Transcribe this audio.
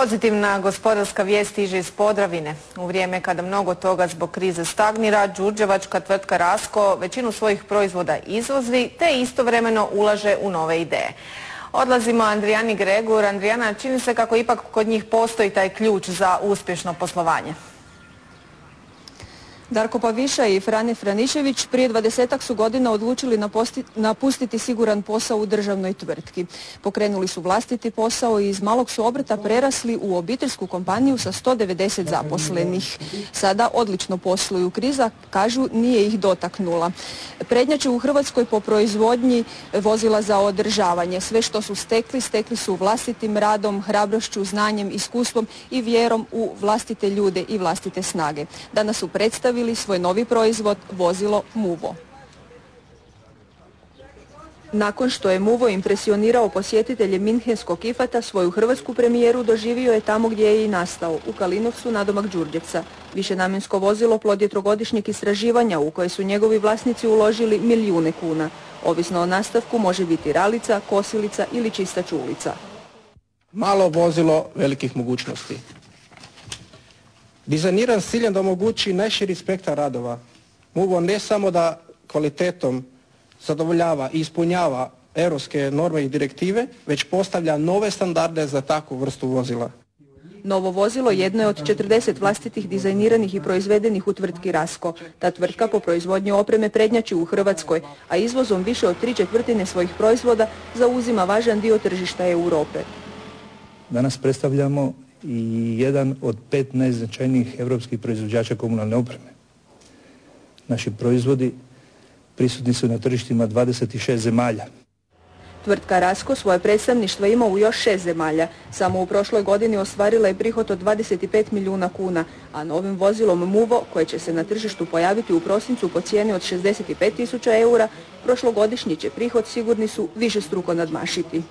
Pozitivna gospodarska vijest stiže iz Podravine. U vrijeme kada mnogo toga zbog krize stagnira, đurđevačka tvrtka Rasko većinu svojih proizvoda izvozi te istovremeno ulaže u nove ideje. Odlazimo Andrijani Gregur. Andrijana, čini se kako ipak kod njih postoji taj ključ za uspješno poslovanje. Darko Paviša i Frane Franišević prije 20-ak su godina odlučili napustiti siguran posao u državnoj tvrtki. Pokrenuli su vlastiti posao i iz malog su obrta prerasli u obiteljsku kompaniju sa 190 zaposlenih. Sada odlično posluju. Kriza, kažu, nije ih dotaknula. Prednjače u Hrvatskoj po proizvodnji vozila za održavanje. Sve što su stekli su vlastitim radom, hrabrošću, znanjem, iskustvom i vjerom u vlastite ljude i vlastite snage. Danas su predstavili svoj novi proizvod, vozilo Muvo. Nakon što je Muvo impresionirao posjetitelje Minhenskog IFAT-a, svoju hrvatsku premijeru doživio je tamo gdje je i nastao, u Kalinovcu nadomak Đurđevca. Višenamjensko vozilo plod je trogodišnjeg istraživanja u koje su njegovi vlasnici uložili milijune kuna. Ovisno o nastavku može biti ralica, kosilica ili čistač ulica. Malo vozilo velikih mogućnosti. Dizajniran s ciljem da omogući najširi spektar radova. Muvo ne samo da kvalitetom zadovoljava i ispunjava europske norme i direktive, već postavlja nove standarde za takvu vrstu vozila. Novo vozilo jedno je od 40 vlastitih dizajniranih i proizvedenih u tvrtki Rasko. Ta tvrtka po proizvodnji opreme prednjači u Hrvatskoj, a izvozom više od 3/4 svojih proizvoda zauzima važan dio tržišta Europe. Danas predstavljamo i jedan od 5 najznačajnijih europskih proizvođača komunalne opreme. Naši proizvodi prisutni su na tržištima 26 zemalja. Tvrtka Rasko svoje predstavništvo ima u još 6 zemalja. Samo u prošloj godini ostvarila je prihod od 25 milijuna kuna, a novim vozilom Muvo, koje će se na tržištu pojaviti u prosincu po cijeni od 65.000 eura, prošlogodišnji će prihod, sigurni su, višestruko nadmašiti.